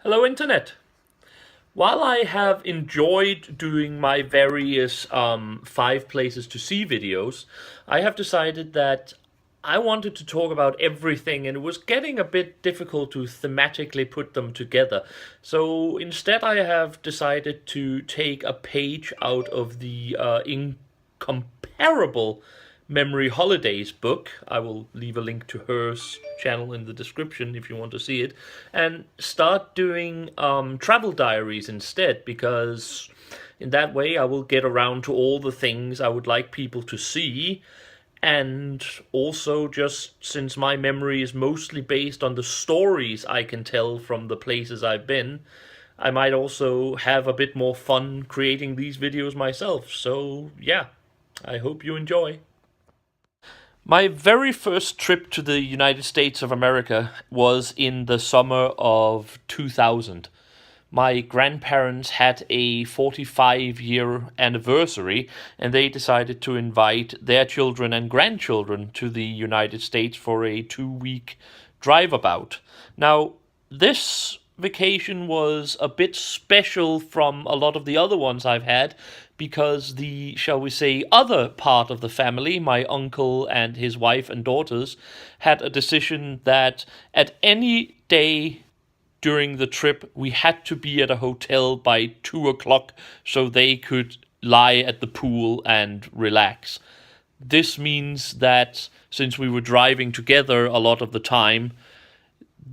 Hello, Internet. While I have enjoyed doing my various five places to see videos, I have decided that I wanted to talk about everything and it was getting a bit difficult to thematically put them together. So instead, I have decided to take a page out of the incomparable Memory Holidays book. I will leave a link to her channel in the description if you want to see it, and start doing travel diaries instead, because in that way I will get around to all the things I would like people to see. And also, just since my memory is mostly based on the stories I can tell from the places I've been, I might also have a bit more fun creating these videos myself. So, yeah, I hope you enjoy. My very first trip to the United States of America was in the summer of 2000. My grandparents had a 45-year anniversary, and they decided to invite their children and grandchildren to the United States for a 2 week drive about. Now, this vacation was a bit special from a lot of the other ones I've had, because the, shall we say, other part of the family, my uncle and his wife and daughters, had a decision that at any day during the trip we had to be at a hotel by 2 o'clock so they could lie at the pool and relax. This means that since we were driving together a lot of the time,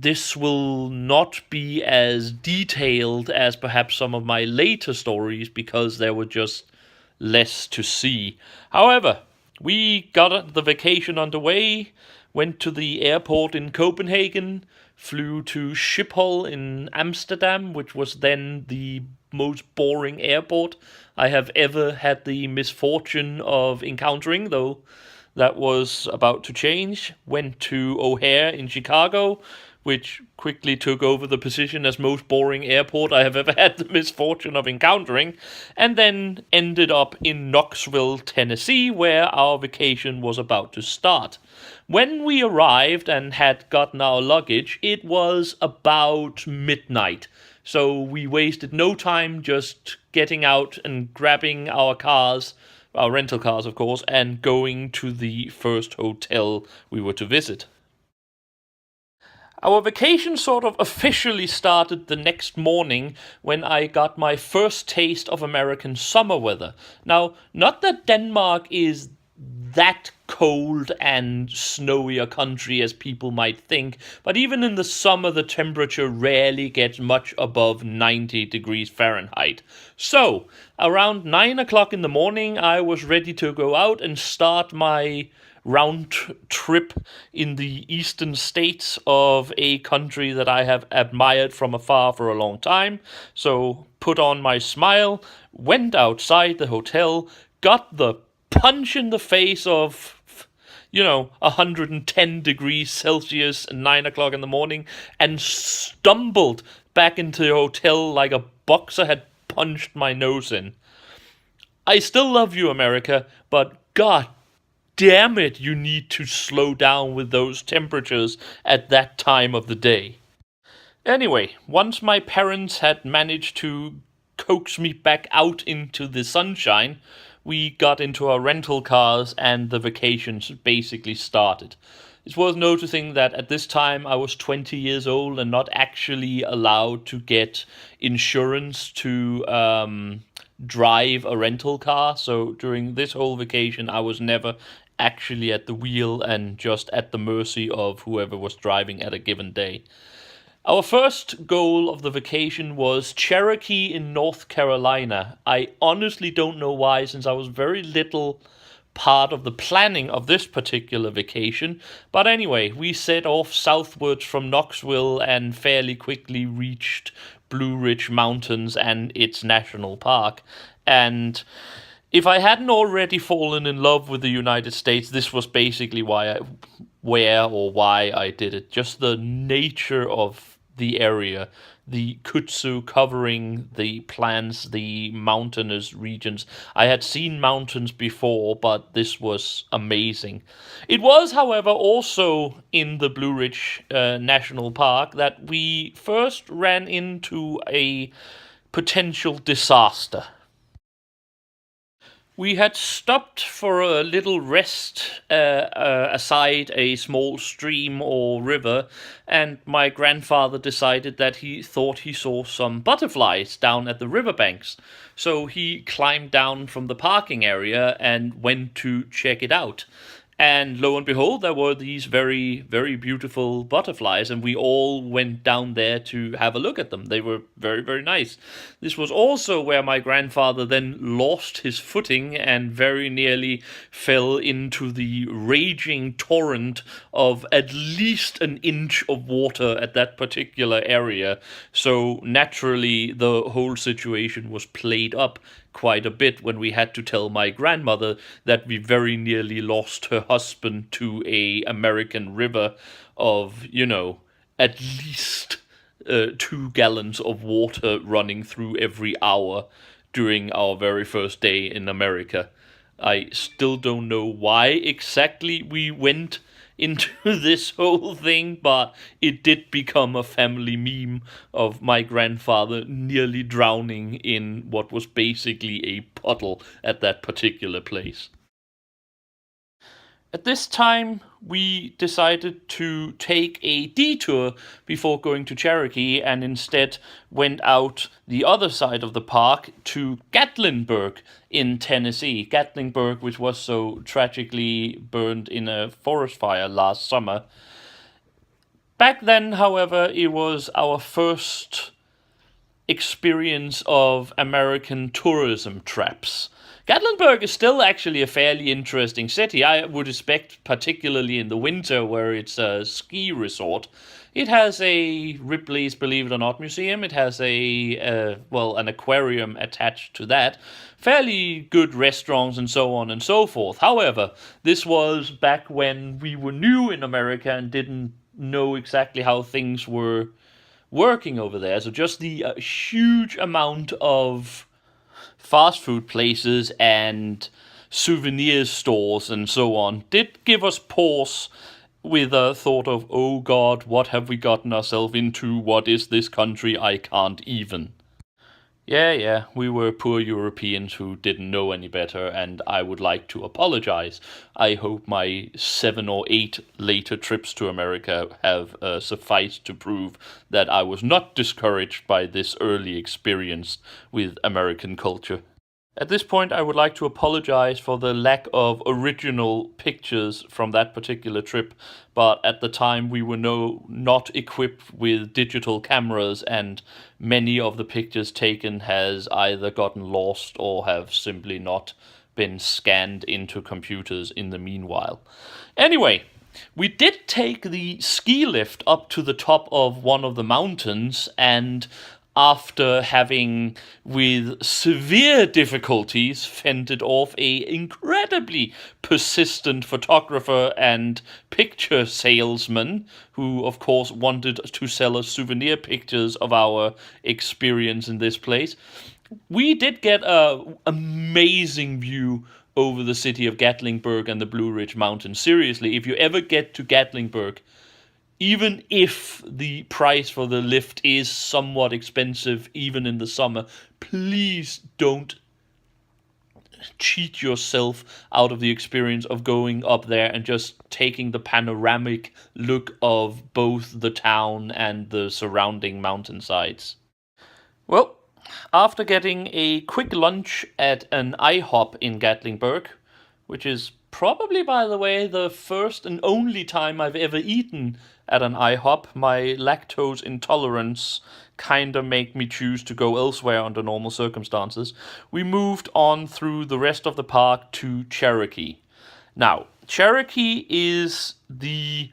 this will not be as detailed as perhaps some of my later stories, because there were just less to see. However, we got the vacation underway, went to the airport in Copenhagen, flew to Schiphol in Amsterdam, which was then the most boring airport I have ever had the misfortune of encountering, though that was about to change. Went to O'Hare in Chicago, which quickly took over the position as most boring airport I have ever had the misfortune of encountering, and then ended up in Knoxville, Tennessee, where our vacation was about to start. When we arrived and had gotten our luggage, it was about midnight. So we wasted no time just getting out and grabbing our cars, our rental cars, of course, and going to the first hotel we were to visit. Our vacation sort of officially started the next morning when I got my first taste of American summer weather. Now, not that Denmark is that cold and snowy a country as people might think, but even in the summer the temperature rarely gets much above 90 degrees Fahrenheit. So, around 9 o'clock in the morning, I was ready to go out and start my round trip in the eastern states of a country that I have admired from afar for a long time. So, put on my smile, went outside the hotel, got the punch in the face of 110 degrees Celsius and 9 o'clock in the morning, and stumbled back into the hotel like a boxer had punched my nose in. I still love you, America, but god damn it, you need to slow down with those temperatures at that time of the day. Anyway, once my parents had managed to coax me back out into the sunshine, we got into our rental cars and the vacations basically started. It's worth noticing that at this time I was 20 years old and not actually allowed to get insurance to drive a rental car. So during this whole vacation, I was never actually at the wheel and just at the mercy of whoever was driving at a given day. Our first goal of the vacation was Cherokee in North Carolina. I honestly don't know why, since I was very little part of the planning of this particular vacation. But anyway, we set off southwards from Knoxville and fairly quickly reached Blue Ridge Mountains and its national park. And if I hadn't already fallen in love with the United States, this was basically why I did it. Just the nature of the area. The kudzu covering the plans, the mountainous regions. I had seen mountains before, but this was amazing. It was, however, also in the Blue Ridge National Park that we first ran into a potential disaster. We had stopped for a little rest aside a small stream or river, and my grandfather decided that he thought he saw some butterflies down at the riverbanks. So he climbed down from the parking area and went to check it out. And lo and behold, there were these very, very beautiful butterflies, and we all went down there to have a look at them. They were very, very nice. This was also where my grandfather then lost his footing and very nearly fell into the raging torrent of at least an inch of water at that particular area. So naturally, the whole situation was played up quite a bit when we had to tell my grandmother that we very nearly lost her husband to a American river of, at least 2 gallons of water running through every hour during our very first day in America. I still don't know why exactly we went into this whole thing, but it did become a family meme of my grandfather nearly drowning in what was basically a puddle at that particular place. At this time, we decided to take a detour before going to Cherokee and instead went out the other side of the park to Gatlinburg in Tennessee. Gatlinburg, which was so tragically burned in a forest fire last summer. Back then, however, it was our first experience of American tourism traps. Gatlinburg is still actually a fairly interesting city. I would expect, particularly in the winter, where it's a ski resort. It has a Ripley's Believe It or Not museum. It has an aquarium attached to that. Fairly good restaurants and so on and so forth. However, this was back when we were new in America and didn't know exactly how things were working over there. So just the huge amount of fast food places and souvenir stores and so on did give us pause with a thought of, oh God, what have we gotten ourselves into? What is this country? I can't even. Yeah, we were poor Europeans who didn't know any better, and I would like to apologize. I hope my 7 or 8 later trips to America have sufficed to prove that I was not discouraged by this early experience with American culture. At this point, I would like to apologize for the lack of original pictures from that particular trip, but at the time we were not equipped with digital cameras, and many of the pictures taken has either gotten lost or have simply not been scanned into computers in the meanwhile. Anyway, we did take the ski lift up to the top of one of the mountains, and after having, with severe difficulties, fended off a incredibly persistent photographer and picture salesman, who of course wanted to sell us souvenir pictures of our experience in this place, we did get an amazing view over the city of Gatlinburg and the Blue Ridge Mountains. Seriously, if you ever get to Gatlinburg, even if the price for the lift is somewhat expensive, even in the summer, please don't cheat yourself out of the experience of going up there and just taking the panoramic look of both the town and the surrounding mountainsides. Well, after getting a quick lunch at an IHOP in Gatlinburg, which is probably, by the way, the first and only time I've ever eaten at an IHOP. My lactose intolerance kinda make me choose to go elsewhere under normal circumstances. We moved on through the rest of the park to Cherokee. Now, Cherokee is the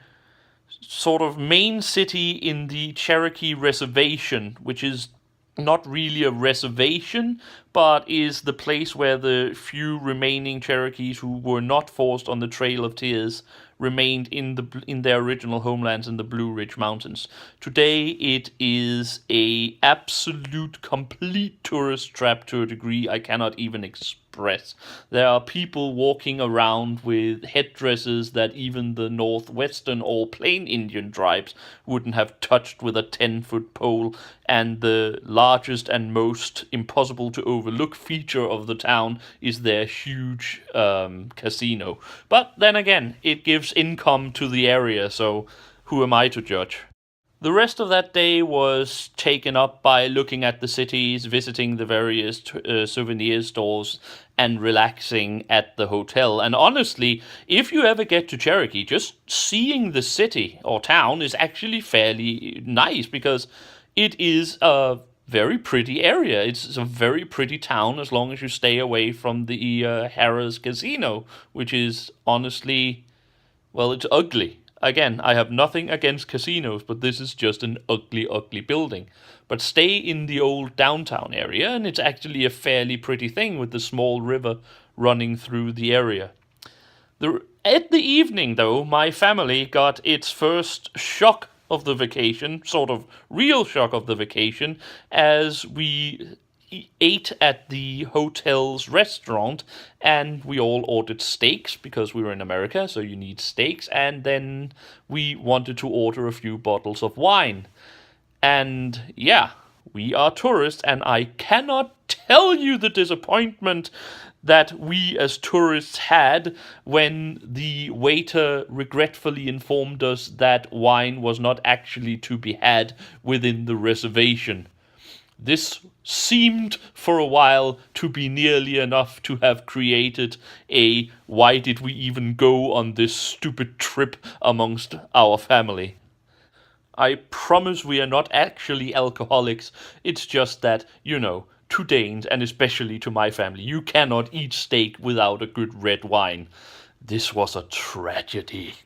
sort of main city in the Cherokee Reservation, which is not really a reservation, but is the place where the few remaining Cherokees who were not forced on the Trail of Tears remained in their original homelands in the Blue Ridge Mountains. Today it is a absolute complete tourist trap to a degree I cannot even express. There are people walking around with headdresses that even the northwestern or plain Indian tribes wouldn't have touched with a 10-foot pole, and the largest and most impossible to overlook feature of the town is their huge casino. But then again, it gives income to the area, so who am I to judge? The rest of that day was taken up by looking at the cities, visiting the various souvenir stores, and relaxing at the hotel. And honestly, if you ever get to Cherokee, just seeing the city or town is actually fairly nice, because it is a very pretty area. It's a very pretty town as long as you stay away from the Harrah's Casino, which is honestly, well, it's ugly. Again, I have nothing against casinos, but this is just an ugly, ugly building. But stay in the old downtown area, and it's actually a fairly pretty thing with the small river running through the area. At the evening, though, my family got its first shock of the vacation, sort of real shock of the vacation, as we ate at the hotel's restaurant, and we all ordered steaks because we were in America, so you need steaks, and then we wanted to order a few bottles of wine. And yeah, we are tourists, and I cannot tell you the disappointment that we as tourists had when the waiter regretfully informed us that wine was not actually to be had within the reservation. This seemed for a while to be nearly enough to have created a "why did we even go on this stupid trip" amongst our family. I promise we are not actually alcoholics. It's just that, to Danes, and especially to my family, you cannot eat steak without a good red wine. This was a tragedy.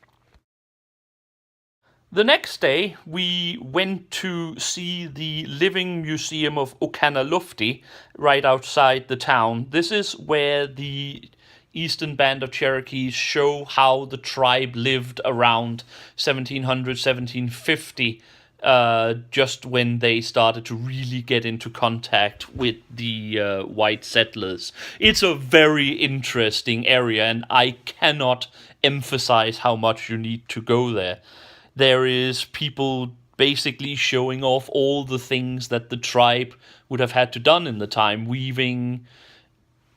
The next day, we went to see the Living Museum of Okanalufti right outside the town. This is where the Eastern Band of Cherokees show how the tribe lived around 1700, 1750, just when they started to really get into contact with the white settlers. It's a very interesting area, and I cannot emphasize how much you need to go there. There is people basically showing off all the things that the tribe would have had to done in the time, weaving,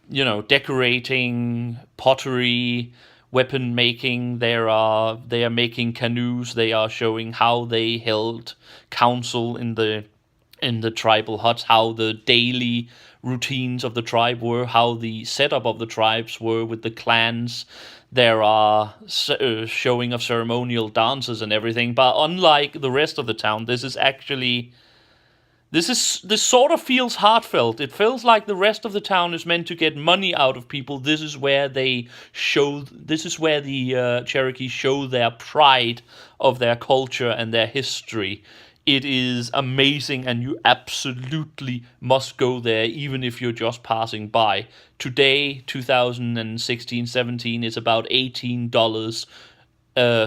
decorating, pottery, weapon making. They are making canoes. They are showing how they held council in the tribal huts, how the daily routines of the tribe were, how the setup of the tribes were with the clans. There are showing of ceremonial dances and everything, but unlike the rest of the town, this sort of feels heartfelt. It feels like the rest of the town is meant to get money out of people. This is where the Cherokees show their pride of their culture and their history. It is amazing, and you absolutely must go there, even if you're just passing by. Today, 2016-17, is about $18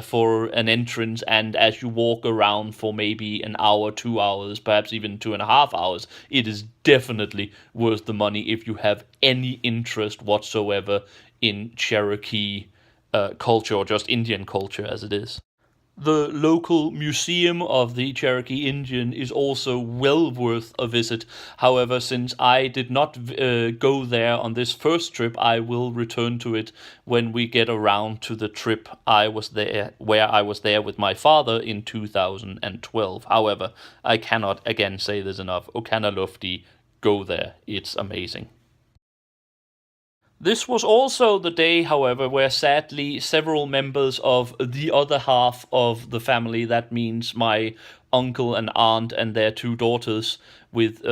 for an entrance, and as you walk around for maybe an hour, 2 hours, perhaps even 2.5 hours, it is definitely worth the money if you have any interest whatsoever in Cherokee culture, or just Indian culture as it is. The local museum of the Cherokee Indian is also well worth a visit. However, since I did not go there on this first trip, I will return to it when we get around to the trip where I was there with my father in 2012. However, I cannot again say this enough. Okanalufti, go there. It's amazing. This was also the day, however, where sadly several members of the other half of the family, that means my uncle and aunt and their 2 daughters with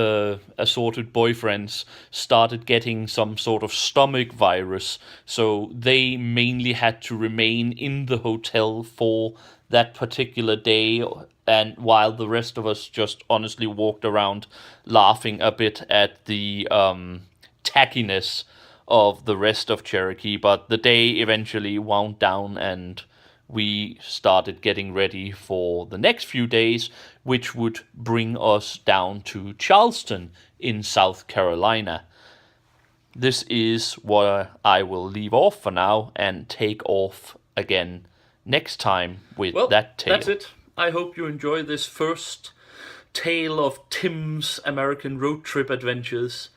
assorted boyfriends, started getting some sort of stomach virus. So they mainly had to remain in the hotel for that particular day, and while the rest of us just honestly walked around laughing a bit at the tackiness of the rest of Cherokee. But the day eventually wound down, and we started getting ready for the next few days, which would bring us down to Charleston in South Carolina. This is where I will leave off for now and take off again next time with that tale. That's it. I hope you enjoy this first tale of Tim's American road trip adventures.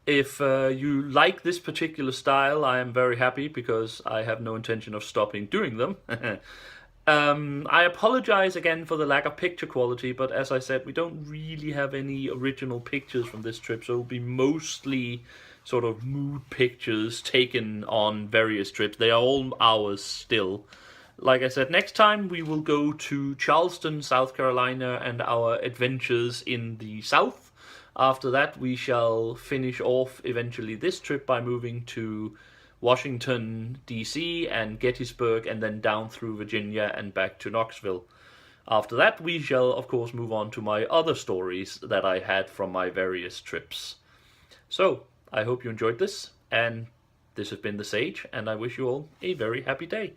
If you like this particular style, I am very happy because I have no intention of stopping doing them. I apologize again for the lack of picture quality, but as I said, we don't really have any original pictures from this trip, so it'll be mostly sort of mood pictures taken on various trips. They are all ours still. Like I said, next time we will go to Charleston, South Carolina, and our adventures in the South. After that, we shall finish off eventually this trip by moving to Washington, D.C., and Gettysburg, and then down through Virginia and back to Knoxville. After that, we shall, of course, move on to my other stories that I had from my various trips. So, I hope you enjoyed this, and this has been The Sage, and I wish you all a very happy day.